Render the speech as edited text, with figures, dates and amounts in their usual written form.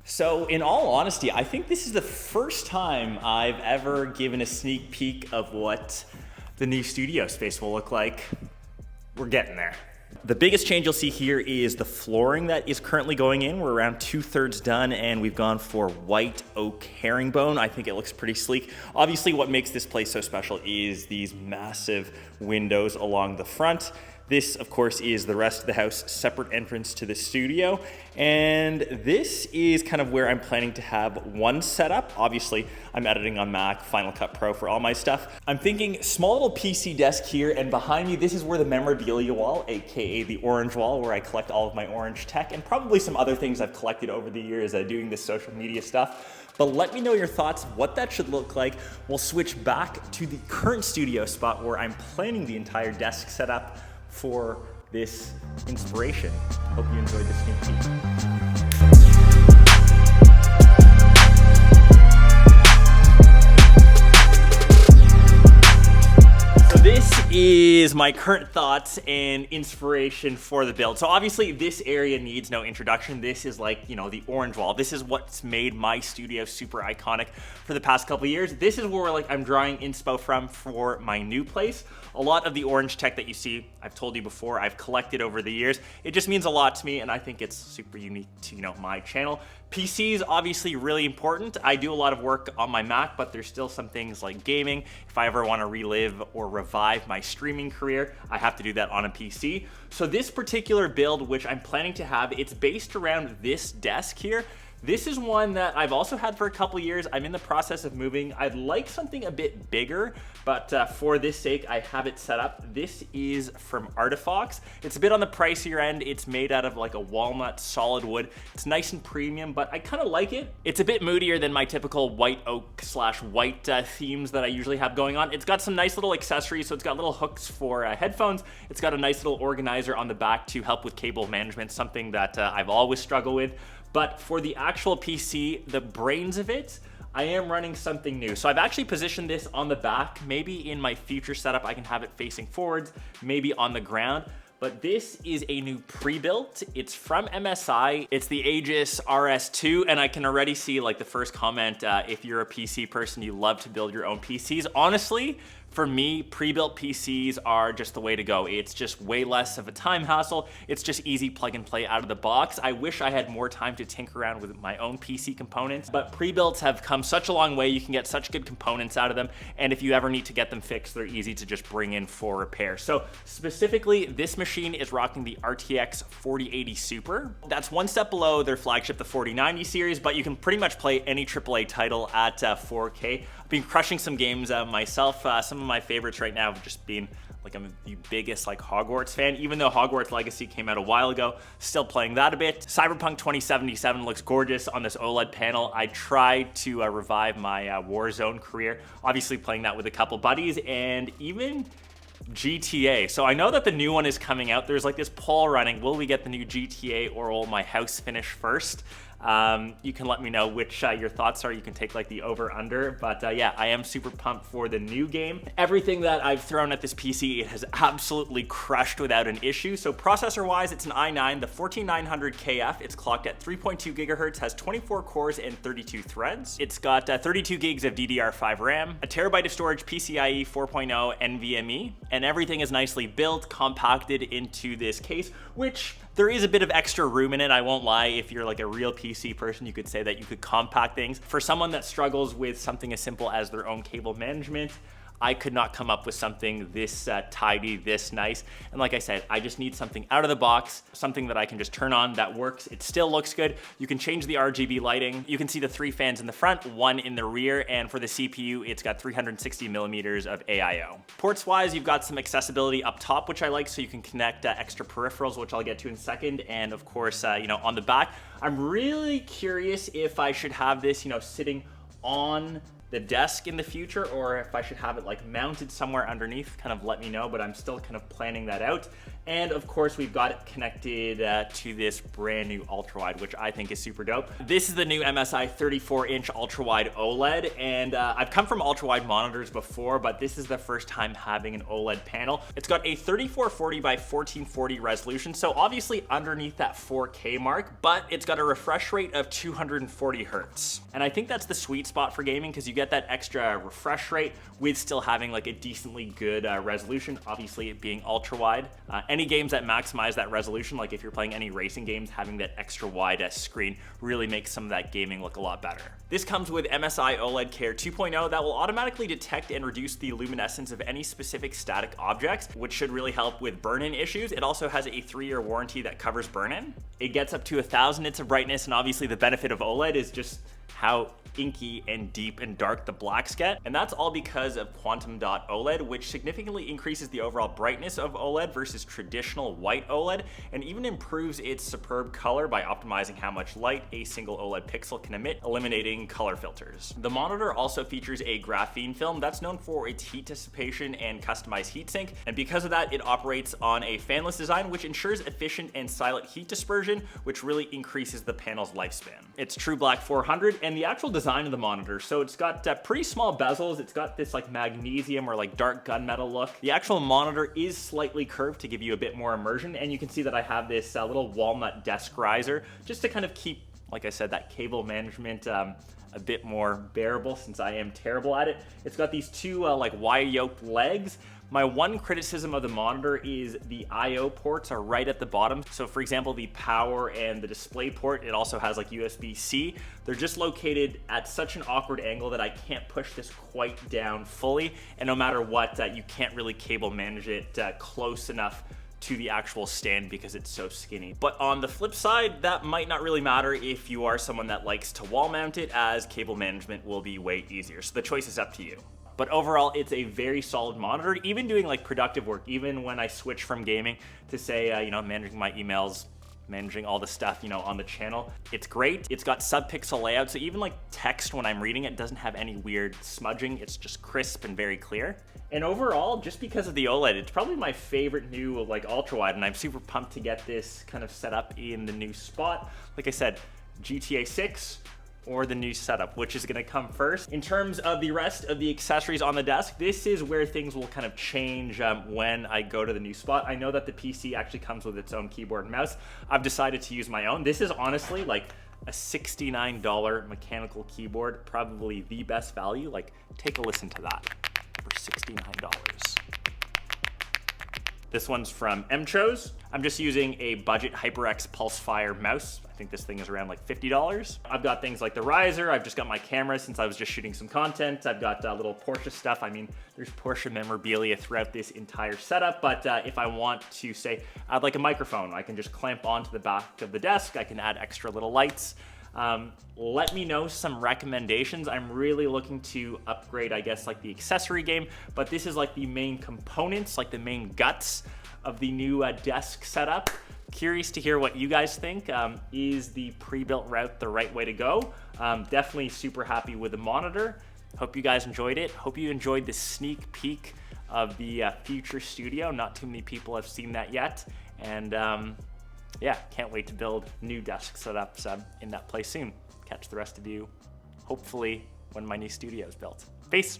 So in all honesty, I think this is the first time I've ever given a sneak peek of what the new studio space will look like. We're getting there. The biggest change you'll see here is the flooring that is currently going in. We're around 2/3 done and we've gone for white oak herringbone. I think it looks pretty sleek. Obviously what makes this place so special is these massive windows along the front. This, of course, is the rest of the house, separate entrance to the studio. And this is kind of where I'm planning to have one setup. Obviously, I'm editing on Mac, Final Cut Pro for all my stuff. I'm thinking small little PC desk here, and behind me, this is where the memorabilia wall, AKA the orange wall, where I collect all of my orange tech and probably some other things I've collected over the years doing this social media stuff. But let me know your thoughts, what that should look like. We'll switch back to the current studio spot where I'm planning the entire desk setup for this inspiration. Hope you enjoyed the sneak peek. This is my current thoughts and inspiration for the build. So obviously this area needs no introduction. This is like, you know, the orange wall. This is what's made my studio super iconic for the past couple of years. This is where I'm drawing inspo from for my new place. A lot of the orange tech that you see, I've told you before, I've collected over the years. It just means a lot to me and I think it's super unique to, my channel. PCs, obviously really important. I do a lot of work on my Mac, but there's still some things like gaming. If I ever want to relive or revive my streaming career, I have to do that on a PC. So this particular build, which I'm planning to have, it's based around this desk here. This is one that I've also had for a couple years. I'm in the process of moving. I'd like something a bit bigger, but for this sake, I have it set up. This is from Artifox. It's a bit on the pricier end. It's made out of like a walnut solid wood. It's nice and premium, but I kind of like it. It's a bit moodier than my typical white oak / white themes that I usually have going on. It's got some nice little accessories. So it's got little hooks for headphones. It's got a nice little organizer on the back to help with cable management, something that I've always struggled with. But for the actual PC, the brains of it, I am running something new. So I've actually positioned this on the back. Maybe in my future setup, I can have it facing forwards, maybe on the ground. But this is a new pre-built. It's from MSI. It's the Aegis RS2, and I can already see like the first comment, if you're a PC person, you love to build your own PCs. Honestly, for me, pre-built PCs are just the way to go. It's just way less of a time hassle. It's just easy plug and play out of the box. I wish I had more time to tinker around with my own PC components, but pre-builts have come such a long way. You can get such good components out of them. And if you ever need to get them fixed, they're easy to just bring in for repair. So specifically, this machine is rocking the RTX 4080 Super. That's one step below their flagship, the 4090 series, but you can pretty much play any AAA title at 4K. I've been crushing some games myself. Some of my favorites right now have just been I'm the biggest Hogwarts fan, even though Hogwarts Legacy came out a while ago, still playing that a bit. Cyberpunk 2077 looks gorgeous on this OLED panel. I tried to revive my Warzone career, obviously playing that with a couple buddies, and even GTA. So I know that the new one is coming out. There's this poll running, will we get the new GTA or will my house finish first? You can let me know which your thoughts are. You can take the over under, but yeah, I am super pumped for the new game. Everything that I've thrown at this PC, it has absolutely crushed without an issue. So processor wise, it's an i9, the 14900KF. It's clocked at 3.2 gigahertz, has 24 cores and 32 threads. It's got 32 gigs of DDR5 RAM, a terabyte of storage, PCIe 4.0 NVMe, and everything is nicely built, compacted into this case, which there is a bit of extra room in it. I won't lie. If you're a real PC person, you could say that you could compact things. For someone that struggles with something as simple as their own cable management, I could not come up with something this tidy, this nice. And like I said, I just need something out of the box, something that I can just turn on that works. It still looks good. You can change the RGB lighting. You can see the 3 fans in the front, 1 in the rear. And for the CPU, it's got 360 millimeters of AIO. Ports wise, you've got some accessibility up top, which I like. So you can connect extra peripherals, which I'll get to in a second. And of course, on the back, I'm really curious if I should have this, sitting on the desk in the future, or if I should have it mounted somewhere underneath. Kind of let me know, but I'm still kind of planning that out. And of course, we've got it connected to this brand new ultra-wide, which I think is super dope. This is the new MSI 34-inch ultra-wide OLED, and I've come from ultra-wide monitors before, but this is the first time having an OLED panel. It's got a 3440 by 1440 resolution, so obviously underneath that 4K mark, but it's got a refresh rate of 240 hertz. And I think that's the sweet spot for gaming, because you get that extra refresh rate with still having like a decently good resolution, obviously it being ultra-wide. Any games that maximize that resolution, like if you're playing any racing games, having that extra wide screen really makes some of that gaming look a lot better. This comes with MSI OLED Care 2.0 that will automatically detect and reduce the luminescence of any specific static objects, which should really help with burn-in issues. It also has a 3-year warranty that covers burn-in. It gets up to 1000 nits of brightness, and obviously the benefit of OLED is just how inky and deep and dark the blacks get. And that's all because of quantum dot OLED, which significantly increases the overall brightness of OLED versus traditional white OLED, and even improves its superb color by optimizing how much light a single OLED pixel can emit, eliminating color filters. The monitor also features a graphene film that's known for its heat dissipation and customized heatsink, and because of that, it operates on a fanless design, which ensures efficient and silent heat dispersion, which really increases the panel's lifespan. It's True Black 400, and the actual design of the monitor, so it's got pretty small bezels, it's got this like magnesium or like dark gunmetal look. The actual monitor is slightly curved to give you a bit more immersion, and you can see that I have this little walnut desk riser just to kind of keep, like I said, that cable management a bit more bearable since I am terrible at it. It's got these two like Y-yoked legs. My one criticism of the monitor is the I/O ports are right at the bottom. So for example, the power and the display port, it also has like USB-C. They're just located at such an awkward angle that I can't push this quite down fully. And no matter what, you can't really cable manage it close enough to the actual stand because it's so skinny. But on the flip side, that might not really matter if you are someone that likes to wall mount it, as cable management will be way easier. So the choice is up to you. But overall, it's a very solid monitor, even doing like productive work, even when I switch from gaming to say, you know, managing my emails, managing all the stuff, you know, on the channel. It's great. It's got sub-pixel layout, so even like text when I'm reading it doesn't have any weird smudging. It's just crisp and very clear. And overall, just because of the OLED, it's probably my favorite new like ultra-wide, and I'm super pumped to get this kind of set up in the new spot. Like I said, GTA 6, or the new setup, which is gonna come first. In terms of the rest of the accessories on the desk, this is where things will kind of change when I go to the new spot. I know that the PC actually comes with its own keyboard and mouse. I've decided to use my own. This is honestly like a $69 mechanical keyboard, probably the best value. Like, take a listen to that for $69. This one's from Mchos. I'm just using a budget HyperX Pulsefire mouse. I think this thing is around like $50. I've got things like the riser. I've just got my camera since I was just shooting some content. I've got little Porsche stuff. I mean, there's Porsche memorabilia throughout this entire setup, but if I want to say, I'd like a microphone, I can just clamp onto the back of the desk. I can add extra little lights. Let me know some recommendations. I'm really looking to upgrade, I guess, like the accessory game, but this is like the main components, like the main guts of the new desk setup. Curious to hear what you guys think. Is the pre-built route the right way to go? Definitely super happy with the monitor. Hope you guys enjoyed it. Hope you enjoyed the sneak peek of the future studio. Not too many people have seen that yet. And yeah, can't wait to build new desk setups in that place soon. Catch the rest of you, hopefully, when my new studio is built. Peace.